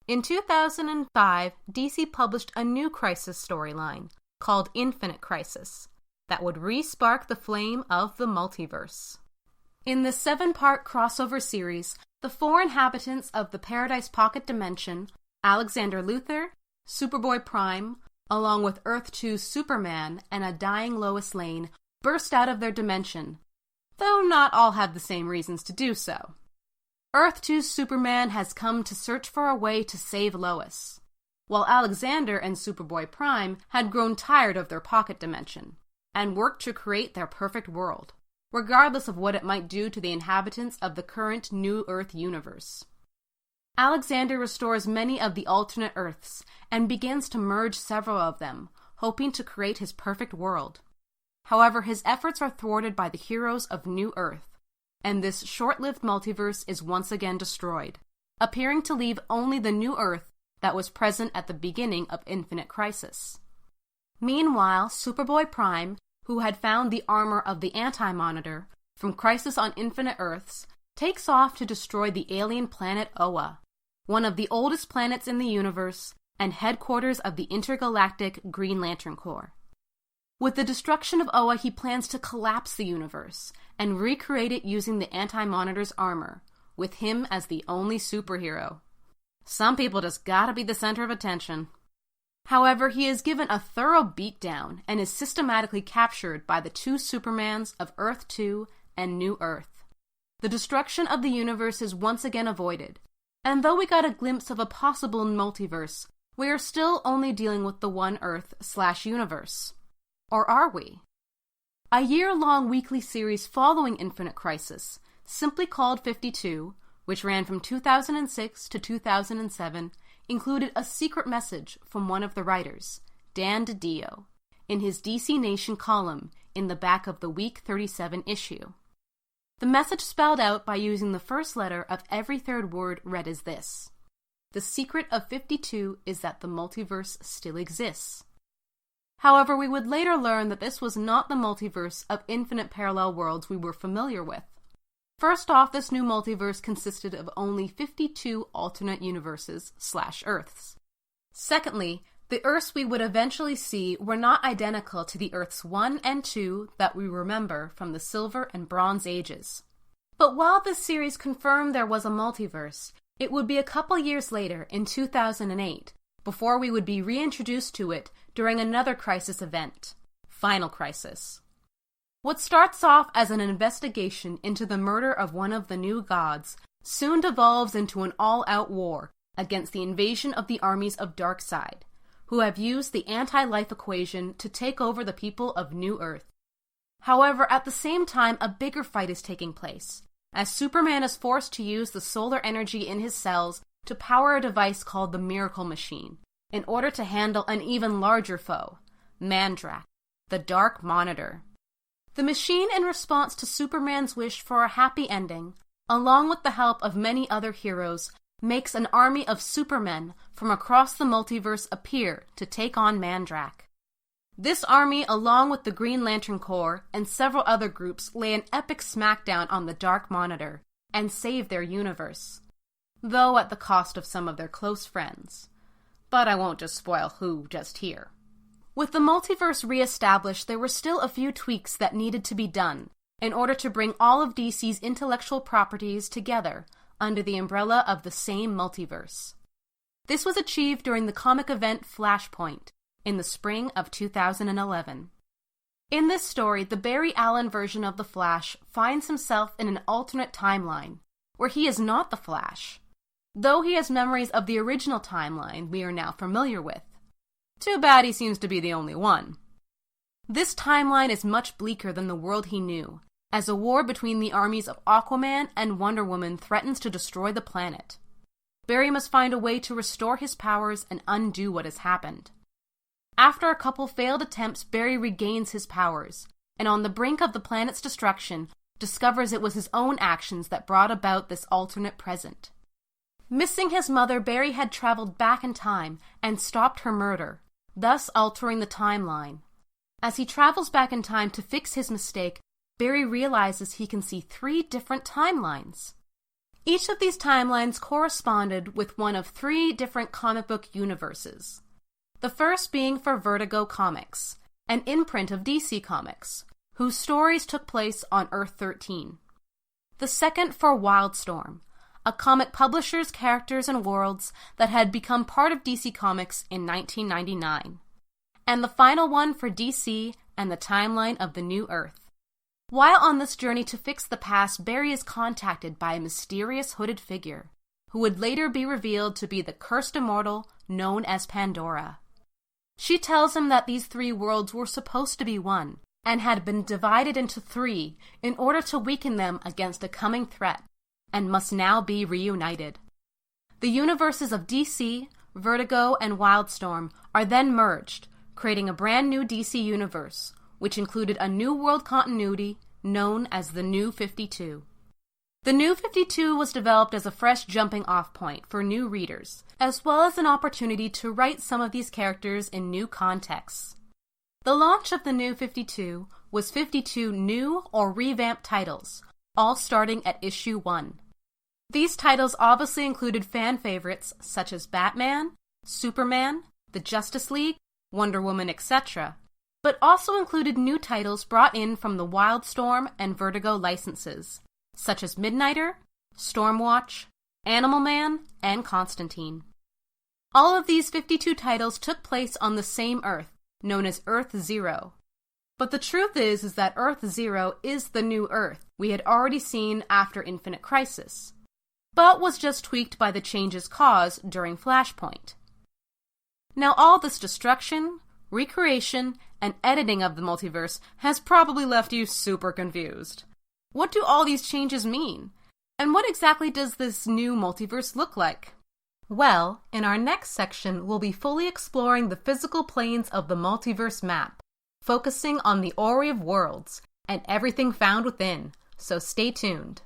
In 2005, DC published a new Crisis storyline called Infinite Crisis that would re-spark the flame of the multiverse. In this 7-part crossover series, the 4 inhabitants of the Paradise Pocket Dimension, Alexander Luthor, Superboy-Prime, along with Earth 2's Superman and a dying Lois Lane, burst out of their dimension, though not all have the same reasons to do so. Earth 2's Superman has come to search for a way to save Lois, while Alexander and Superboy-Prime had grown tired of their pocket dimension, and worked to create their perfect world, regardless of what it might do to the inhabitants of the current New Earth universe. Alexander restores many of the alternate Earths, and begins to merge several of them, hoping to create his perfect world. However, his efforts are thwarted by the heroes of New Earth, and this short-lived multiverse is once again destroyed, appearing to leave only the New Earth that was present at the beginning of Infinite Crisis. Meanwhile, Superboy-Prime, who had found the armor of the Anti-Monitor from Crisis on Infinite Earths, takes off to destroy the alien planet Oa, one of the oldest planets in the universe and headquarters of the intergalactic Green Lantern Corps. With the destruction of Oa, he plans to collapse the universe and recreate it using the Anti-Monitor's armor, with him as the only superhero. Some people just gotta be the center of attention. However, he is given a thorough beatdown and is systematically captured by the 2 Supermans of Earth 2 and New Earth. The destruction of the universe is once again avoided, and though we got a glimpse of a possible multiverse, we are still only dealing with the one Earth/universe. Or are we? A year-long weekly series following Infinite Crisis, simply called 52, which ran from 2006 to 2007, included a secret message from one of the writers, Dan DiDio, in his DC Nation column in the back of the Week 37 issue. The message spelled out by using the first letter of every third word read as this: "The secret of 52 is that the multiverse still exists." However, we would later learn that this was not the multiverse of infinite parallel worlds we were familiar with. First off, this new multiverse consisted of only 52 alternate universes/Earths. Secondly, the Earths we would eventually see were not identical to the Earths 1 and 2 that we remember from the Silver and Bronze Ages. But while this series confirmed there was a multiverse, it would be a couple years later, in 2008, before we would be reintroduced to it during another Crisis event, Final Crisis. What starts off as an investigation into the murder of one of the new gods soon devolves into an all-out war against the invasion of the armies of Darkseid, who have used the anti-life equation to take over the people of New Earth. However, at the same time, a bigger fight is taking place, as Superman is forced to use the solar energy in his cells to power a device called the Miracle Machine, in order to handle an even larger foe, Mandrak, the Dark Monitor. The machine, in response to Superman's wish for a happy ending, along with the help of many other heroes, makes an army of supermen from across the multiverse appear to take on Mandrak. This army, along with the Green Lantern Corps and several other groups, lay an epic smackdown on the Dark Monitor and save their universe, though at the cost of some of their close friends. But I won't just spoil who just here. With the multiverse re-established, there were still a few tweaks that needed to be done in order to bring all of DC's intellectual properties together under the umbrella of the same multiverse. This was achieved during the comic event Flashpoint in the spring of 2011. In this story, the Barry Allen version of the Flash finds himself in an alternate timeline, where he is not the Flash, though he has memories of the original timeline we are now familiar with. Too bad he seems to be the only one. This timeline is much bleaker than the world he knew, as a war between the armies of Aquaman and Wonder Woman threatens to destroy the planet. Barry must find a way to restore his powers and undo what has happened. After a couple failed attempts, Barry regains his powers, and on the brink of the planet's destruction, discovers it was his own actions that brought about this alternate present. Missing his mother, Barry had traveled back in time and stopped her murder, thus altering the timeline. As he travels back in time to fix his mistake, Barry realizes he can see 3 different timelines. Each of these timelines corresponded with one of 3 different comic book universes. The first being for Vertigo Comics, an imprint of DC Comics, whose stories took place on Earth 13. The second for Wildstorm, a comic publisher's characters and worlds that had become part of DC Comics in 1999. And the final one for DC and the timeline of the New Earth. While on this journey to fix the past, Barry is contacted by a mysterious hooded figure, who would later be revealed to be the cursed immortal known as Pandora. She tells him that these 3 worlds were supposed to be one, and had been divided into 3 in order to weaken them against a coming threat, and must now be reunited. The universes of DC, Vertigo, and Wildstorm are then merged, creating a brand new DC universe, which included a new world continuity known as the New 52. The New 52 was developed as a fresh jumping-off point for new readers, as well as an opportunity to write some of these characters in new contexts. The launch of the New 52 was 52 new or revamped titles, all starting at issue 1. These titles obviously included fan favorites such as Batman, Superman, the Justice League, Wonder Woman, etc., but also included new titles brought in from the Wildstorm and Vertigo licenses, such as Midnighter, Stormwatch, Animal Man, and Constantine. All of these 52 titles took place on the same Earth, known as Earth Zero. But the truth is that Earth Zero is the new Earth we had already seen after Infinite Crisis, but was just tweaked by the changes caused during Flashpoint. Now all this destruction, recreation, and editing of the multiverse has probably left you super confused. What do all these changes mean? And what exactly does this new multiverse look like? Well, in our next section, we'll be fully exploring the physical planes of the multiverse map, focusing on the Ori of Worlds and everything found within, so stay tuned.